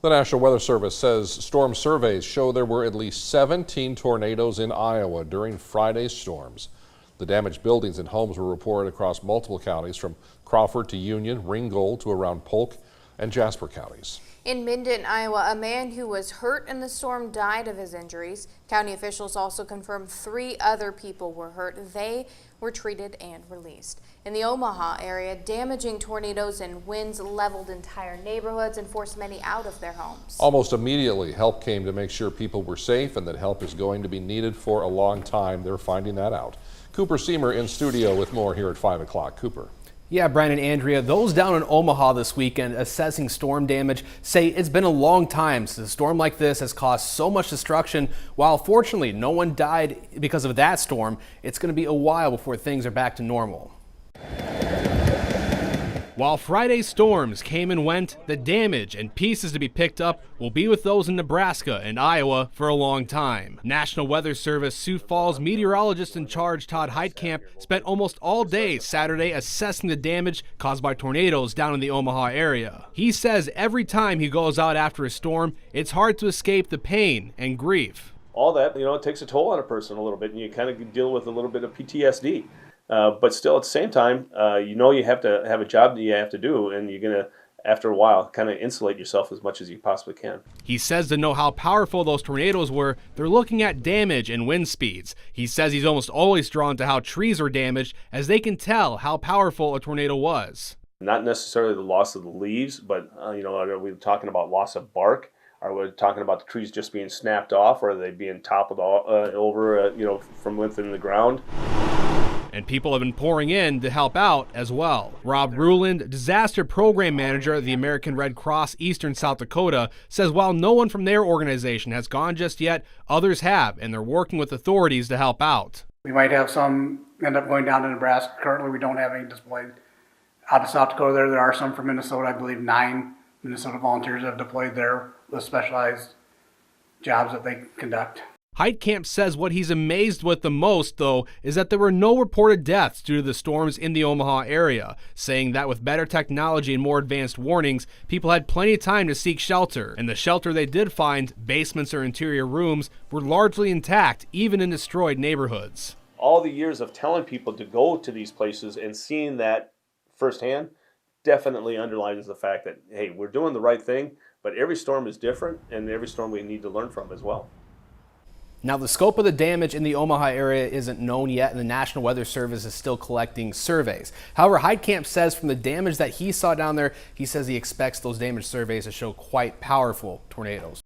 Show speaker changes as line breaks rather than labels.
The National Weather Service says storm surveys show there were at least 17 tornadoes in Iowa during Friday's storms. The damaged buildings and homes were reported across multiple counties from Crawford to Union, Ringgold to around Polk and Jasper counties.
In Minden, Iowa, a man who was hurt in the storm died of his injuries. County officials also confirmed 3 other people were hurt. They were treated and released. In the Omaha area, damaging tornadoes and winds leveled entire neighborhoods and forced many out of their homes.
Almost immediately, help came to make sure people were safe and that help is going to be needed for a long time. They're finding that out. Cooper Seamer in studio with more here at 5 o'clock. Cooper.
Yeah, Brian and Andrea, those down in Omaha this weekend assessing storm damage say it's been a long time since a storm like this has caused so much destruction. While fortunately no one died because of that storm, it's going to be a while before things are back to normal. While Friday's storms came and went, the damage and pieces to be picked up will be with those in Nebraska and Iowa for a long time. National Weather Service Sioux Falls meteorologist in charge Todd Heitkamp spent almost all day Saturday assessing the damage caused by tornadoes down in the Omaha area. He says every time he goes out after a storm, it's hard to escape the pain and grief.
All that, it takes a toll on a person a little bit, and you kind of deal with a little bit of PTSD. But still, at the same time, you have to have a job that you have to do, and you're going to, after a while, kind of insulate yourself as much as you possibly can.
He says to know how powerful those tornadoes were, they're looking at damage and wind speeds. He says he's almost always drawn to how trees are damaged, as they can tell how powerful a tornado was.
Not necessarily the loss of the leaves, but, are we talking about loss of bark? Are we talking about the trees just being snapped off, or are they being toppled over, from within the ground?
And people have been pouring in to help out as well. Rob Ruland, disaster program manager at the American Red Cross Eastern South Dakota, says while no one from their organization has gone just yet, others have, and they're working with authorities to help out.
We might have some end up going down to Nebraska. Currently, we don't have any deployed out of South Dakota. There are some from Minnesota. I believe 9 Minnesota volunteers have deployed there with specialized jobs that they conduct.
Heitkamp says what he's amazed with the most, though, is that there were no reported deaths due to the storms in the Omaha area, saying that with better technology and more advanced warnings, people had plenty of time to seek shelter. And the shelter they did find, basements or interior rooms, were largely intact, even in destroyed neighborhoods.
All the years of telling people to go to these places and seeing that firsthand definitely underlines the fact that, hey, we're doing the right thing, but every storm is different, and every storm we need to learn from as well.
Now, the scope of the damage in the Omaha area isn't known yet, and the National Weather Service is still collecting surveys. However, Heitkamp says from the damage that he saw down there, he says he expects those damage surveys to show quite powerful tornadoes.